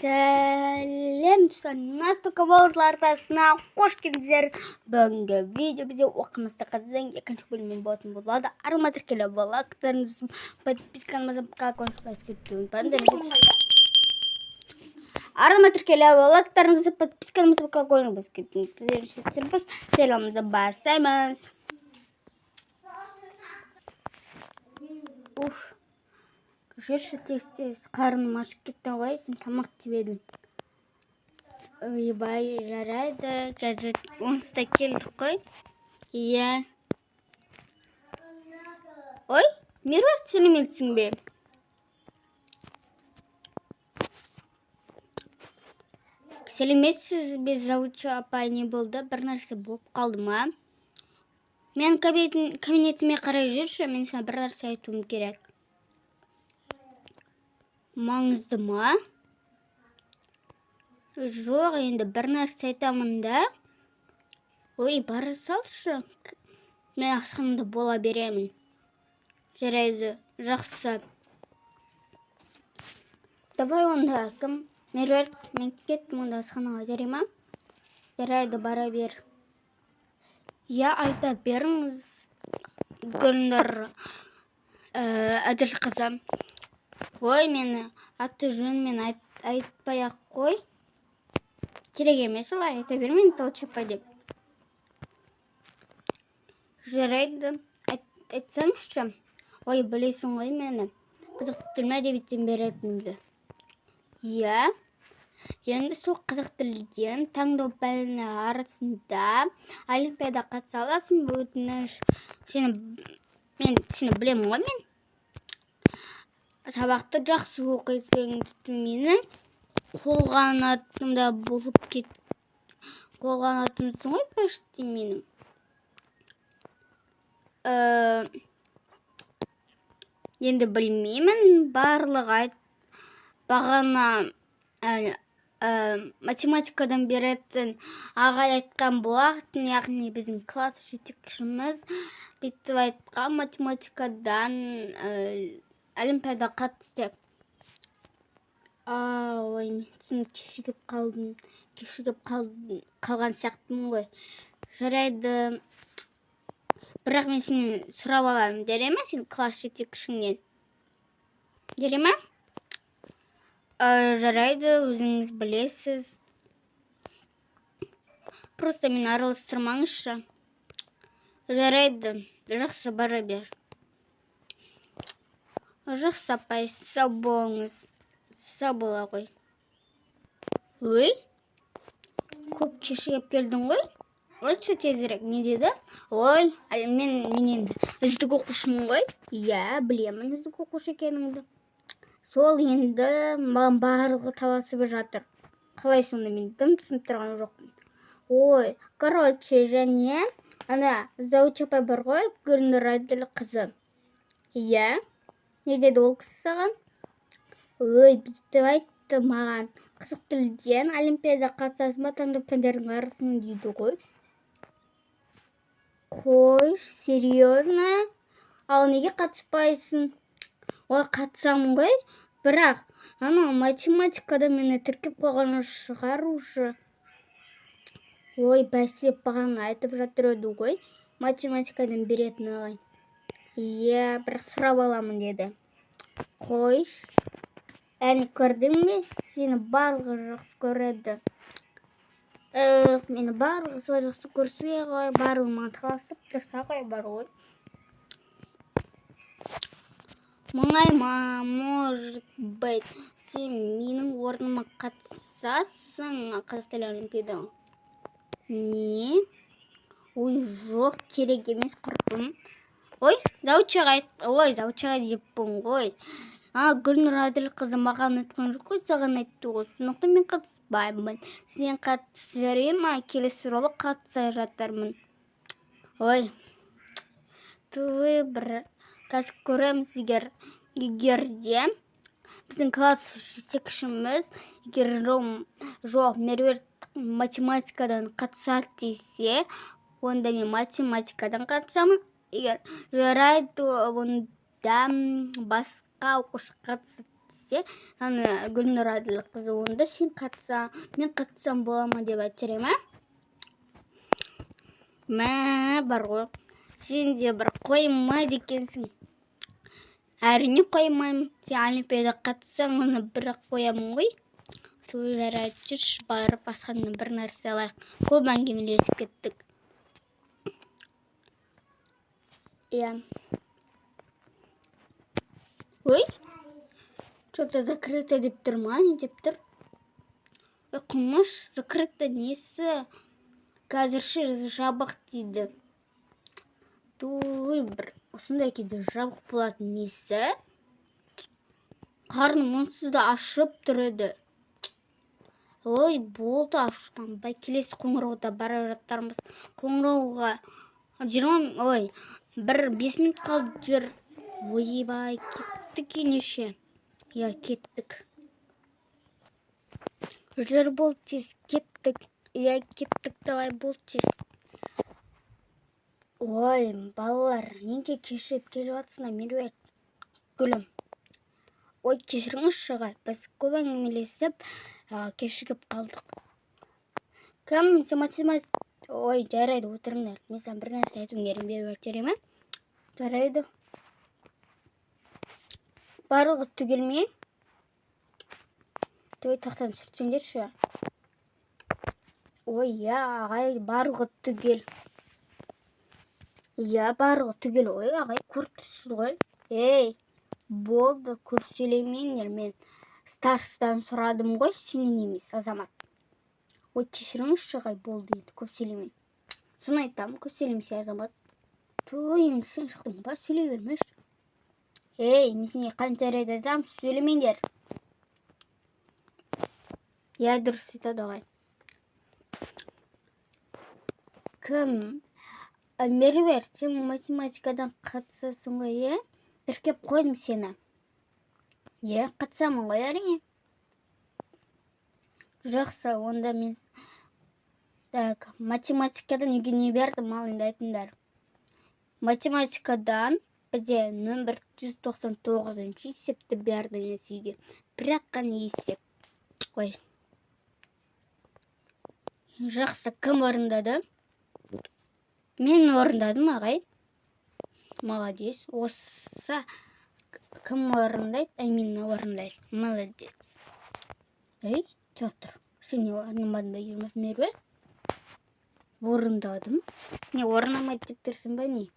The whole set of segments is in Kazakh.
Сәлем настолько бауырлар арасына қош келдіңіздер. Бүгінгі видео бізде оқымысты қыздың екінші бөлімі болатын болады. Арыма тіркелі лайктарыңызды, подпискаңызды, колокольчик басуды unutmayın. Арыма тіркелі лайктарыңызды, подпискаңызды, колокольчик басуды unutmayın. Сериалымызды бастаймыз. Уф. Жүрші тез қарным ашып кетті ғой, сен тамақ жеп едің. Ойбай, жарайды, қазір 10-да келдік қой. Иә. Ой, Меруерт, сәлеметсің бе? Сәлеметсіз бе, Зауча апай, не болды? Бір нәрсе болып қалды ма? Мен кабинетіме қарай жүрші, мен саған бір нәрсе айтуым керек. Маңызды ма? Жоқ, енді бір нәрсе айтамын да. Ой, бара салшы. Мен асханада бола беремін. Жарайды, жақсы. Давай онда, кім? Меруерт, мен кеттім онда асханаға, жарай ма? Жарайды, бара бер. Я айта беріңіз, Гүлнұр Әділ қызы. Ой, мені аты жөнмен айтпай-ақ қой. Керек емес олай, айта бермейін Зауча апай деп. Жарайды, айтсаңызшы. Ой, білесің ғой мені. Қазақ тілін әдебиеттен беретінімді. Иә. Енді сол қазақ тілден таңдау пәні арасында олимпиада қатыса аласың, өтініш. Мен сені білемін ғой мен. Сабақты жақсы оқисың, менің қолғанатымда болып кет. Қолғанатымсың ғой пәшті менің. Енді білмеймін, барлығы бағана математикадан беретін ағай айтқан болатын, яғни біздің класс жетекшіміз бүйтіп айтқан математикадан олимпиада қатысты. Ой, мен кешігіп қалған сияқтымын ғой. Жарайды. Бірақ мен сені сұрап аламын, жарай ма сен класс жетекшіңнен? Жарай ма? Жарайды, өзіңіз білесіз. Просто мен араластырмаңызшы. Жарайды, жақсы, бара бер. Жақсы апай, сау болыңыз. Сау бола ғой. Ой, көп кешігіп келдің ғой. Айтшы тезірек, не деді? Ой, мен енді үздік оқушымын ғой. Иә, білемін үздік оқушы екеніңді. Сол енді маған барлығы таласып жатыр. Қалай сонда, мен дым түсініп тұрған жоқпын. Ой, короче, және ана Зауча апай бар ғой, Гүлнұр Әділ қызы. Иә. Не деді ол кісі саған? Ой, бүйтіп айтты маған. Қазақ тілден олимпиада қатысасың ба, таңдау пәндердің арасында дейді ғой. Қойш, серьезно? Ал неге қатыспайсың? Ой, қатысамын ғой, бірақ математикада мені тіркеп қойған шығарушы. Ой, бәсе баған айтып жатыр еді ғой, математикадан беретін ағай. Иә, бірақ сұрап аламын деді. Қойш, әне көрдің бе? Сені барлығы жақсы көреді. Мені барлығы солай жақсы көрсе ғой, барлығы маған таласып тұрса ғой бар ғой. Мұңайма, может быть, сен менің орныма қатысасың қазақ тілі олимпиадаға? Не? Ой, жоқ, керек емес құрбым. Ой, Заучаға деппін ғой. Гүлнұр Әділ қызы маған айтқан жоқ қой, саған айтты ғой. Сондықтан мен қатыспаймын. Сен қатысып бере ма? Келесі жолы қатыса жатармын. Ой, бір қазір көреміз, егер де біздің класс жетекшіміз егер жоқ Меруерт математикадан қатысады десе, онда мен математикадан қатысамын. Егер жарайды, онда басқа оқушы қатысады десе, аны Гүлнұр Әділқызы, онда сен қатысаң, мен қатысам бола ма деп айтыр ма? Мә, бар ғой. Сен де бір қоймайды екенсің. Әрине қоймаймын. Сен олимпиада қатыссаң, оны бірақ қоямын ғой. Сөйлер айтшы, барып басқаны бір нәрсе алайық. Көп әңгімелесіп кеттік. Я. Ой, что-то закрыто деп тұр ма, не деп тұр? Құмыш, закрыто несі? Қазірше жабық дейді. Туй, бір осындай кейде жабық болатын несі? Қарным онсыз да ашып тұр еді. Ой, болды ашқан. Бай, келесі қоңырауға бара жаттармыз. Қоңырауға 5 минут қалды жүр. Ой, бай, кеттік енеше. Я, кеттік. Жүр, бол тез, кеттік. Я, кеттік, давай, бол тез. Ой, балалар, неге кешіріп келіп атсына, Меруерт? Гүлім. Ой, кешіріңіз шығай. Біз көп әңгімелесіп, кешігіп қалдық. Кім? Математик. Ой, жарайды, отырыңдар. Мен саған бір нәрсе айтуым керек, Меруерт, ме? Жарайды. Барлығы түгел ме? Той тақтан сүртсеңдерші. Ой, я, ағай, барлығы түгел. Я, барлығы түгел. Ой, ағай, көріп тұрсыз ғой. Ей, болды, көп сөйлемеңдер. Мен старшыдан сұрадым ғой, сенен емес, азамат. Ой, кешіріңіз шығай, болды енді, көп сөйлемей. Соны айтам, көп сөйлемесе, азамат. Той, енді сен шықтың ба, сөйлей бермеш. Ей, мен сенге қанша рет айтам, сөйлемеңдер. Я, дұрыс айтады ағай. Кім? Меруерт, сен математикадан қатысасың ғой, е? Тіркеп қойдым сені. Е, қатысамын ғой, әрине. Жақсы, онда мен... Так, математикадан үйге не бердім, ал енді айтыңдар. Математикадан бізде нөмір 199 есепті бердіңіз үйге. Бірақ қана есеп. Ой. Жақсы, кім орындады? Мен орындадым, ағай. Молодец. Осы кім орындайды? Амина орындайды. Молодец. Ей, тұр. Сен не орындамадың ба, Ермас Меруерт? Орындадым. Не, орындамайды деп тұрсың ба, не?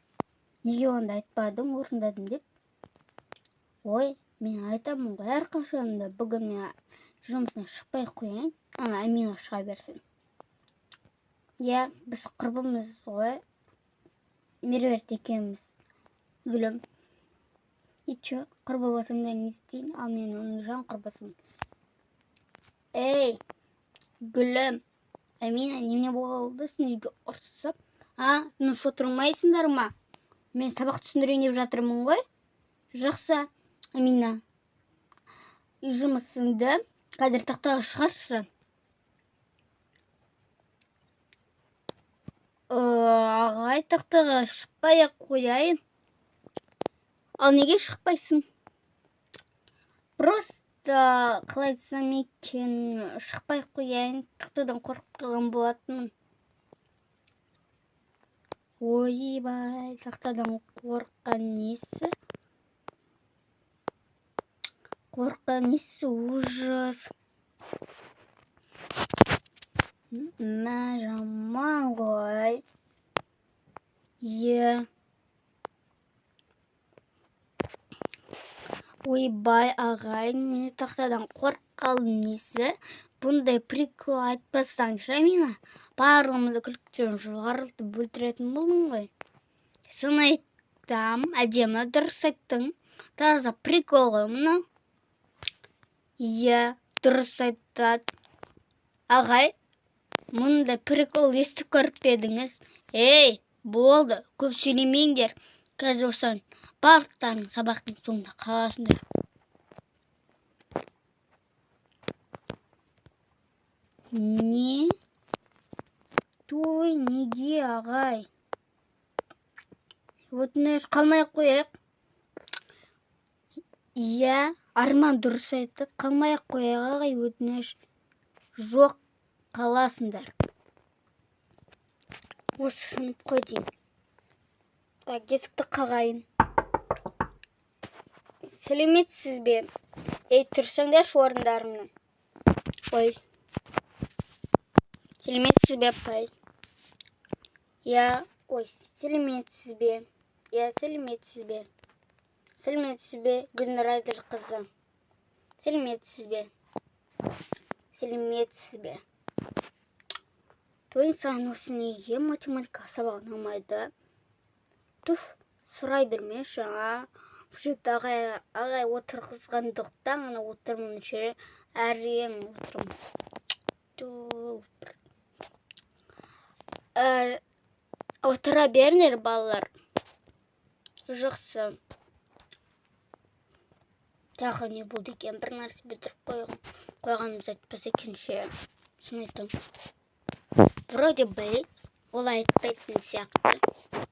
Неге онда айтпадың, орындадым деп? Ой, мен айтамын ғой, әрқашанда бүгін мен жұмысына шықпай қояйын. Ана Амина шыға берсін. Я, біз құрбымыз ғой. Меруерт екеуміз. Гүлім. Ичо, құрбы болсаңдар не істейін, ал мен оның жан құрбысымын. Ей, Гүлім. Амина, неме болды, сен үйге ұрсып? Тыныш отырмайсыңдар ма? Мен сабақ түсіндірейін деп жатырмын ғой. Жақсы, Амина. Жұмысыңды қазір тақтаға шығаршы. Ағай, тақтаға шықпай-ақ қояйын. Ал неге шықпайсың? Просто қалай айтсам екен, шықпай қояйын, тақтадан қорққан болатынмын. Ойбай, тақтадан қорққан несі? Қорққан несі, ужас. Мә, жаман ғой. Е. Ойбай, ағай, мені тақтадан қорққалым несі? Бұндай прикол айтпасаңшы, Амина. Барлығымызды күлкіден жарылтып өлтіретін болдың ғой. Соны айтам, әдемі дұрыс айттың. Таза прикол ғой мұны. Е, дұрыс айтады. Ағай, мұндай прикол естіп көріп едіңіз? Ей, болды, көп сөйлемеңдер. Қазір осыған барлықтарың сабақтың соңында қаласыңдар. Не? Той, неге, ағай? Өтініш қалмай қояйық. Иә, Арман дұрыс айтты. Қалмай-ақ қояйық ағай, өтініш. Жоқ, қаласыңдар. Осы сынып қой деймін. Так, есікті қағайын. Сәлеметсіз бе? Ей, тұрсаңдаршы орындарымнан. Ой. Сәлеметсіз бе, апай? Я, ой, сәлеметсіз бе? Я, сәлеметсіз бе? Сәлеметсіз бе, Гүлнұр Айдарқызы? Сәлеметсіз бе? Сәлеметсіз бе? Той саған осы неге математика сабағын алмайды? Туф, сұрай бермеші, ағай отырғызғандықтан ғана отырмын, әрең отырмын. Отыра беріңдер, балалар. Жақсы. Тағы не болды екен, бір нәрсе бітіріп қойғанымыз айтпаса екенше. Шын айтам. Вроде бы ол айтпайтын сияқты.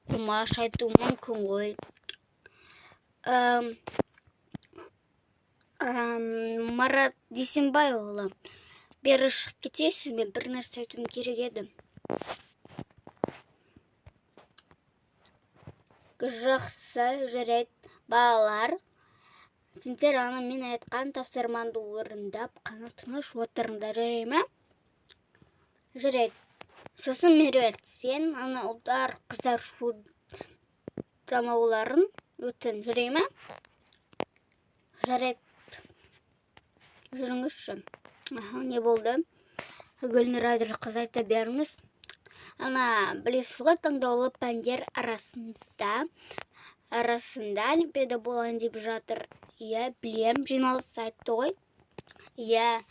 Думаш айту мүмкін ғой. Марат Дүйсенбайұлы, бері шығып кетесіз бе? Бір нәрсе айтуым керек еді. Жақсы, жарайды, балалар. Сендер мен айтқан тапсырманды орындап, қана тыныш отырыңдар, жарай ма? Жарайды. Сосын Меруерт, сен ұлдар қыздар шудамауларын өтін, жарай ма? Жарайды. Жүріңізші. Не болды? Гүлнұр Айдарқызы айта беріңіз. Білесіз ғой, таңдаулы пәндер арасында олимпиада болайын деп жатыр. Иә, білем, жиналыс айтты ғой. Иә,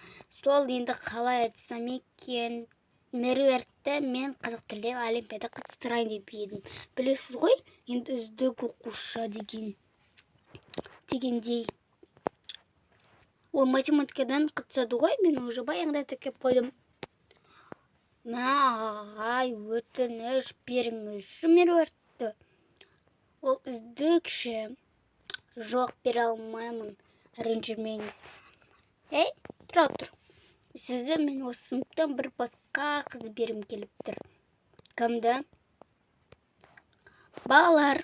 сол енді қалай айтсам екен. Меруертті мен қазақ тілде олимпиада қатыстырайын деп едім. Білесіз ғой, енді үздік оқушы дегендей. Ол математикадан қатысады ғой, мен уже баяғыда тіркеп қойдым. Ағай, өтініш беріңізші Меруертті. Ол үздікші. Жоқ, бере алмаймын, ренжімеңіз. Ей, тұр. Сізді мен осы сыныптан бір басқа қызды берім келіп тұр. Кімді? Балалар.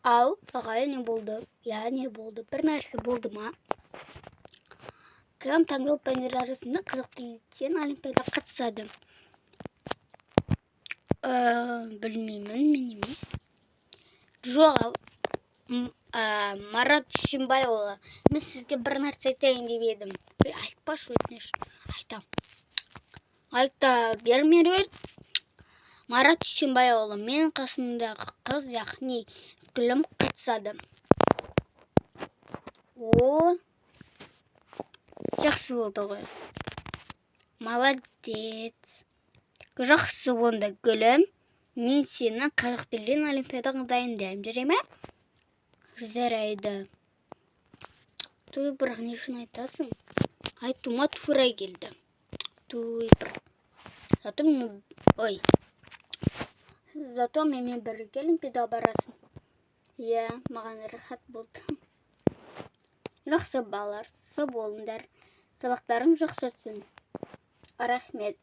Ау, ағай, не болды? Я, не болды? Бір нәрсе болды ма? Кім таңдаулы пәндер арасында қазақ тілден олимпиада қатысады? Білмеймін, мен емес. Жоқ, Марат Дүйсенбайұлы, мен сізге бір нәрсе айтайын деп едім. Айтпашы, өтініш. Айта бер, Меруерт. Марат Дүйсенбайұлы, мен қасымдағы қыз, яғни Гүлім қатысады. О, жақсы болды ғой. Молодец. Жақсы онда, Гүлім. Мен сені қазақ тілден олимпиадаға дайындаймын, жарай ма? Жарайды. Той, бірақ не үшін айтасың? Айтуыма тура келді. Той, бір. Зато мен бірге олимпиадаға барасың. Иә, маған рахат болды. Жақсы балалар, сау болыңдар. Сабақтарың жақсы өтсін. Рахмет.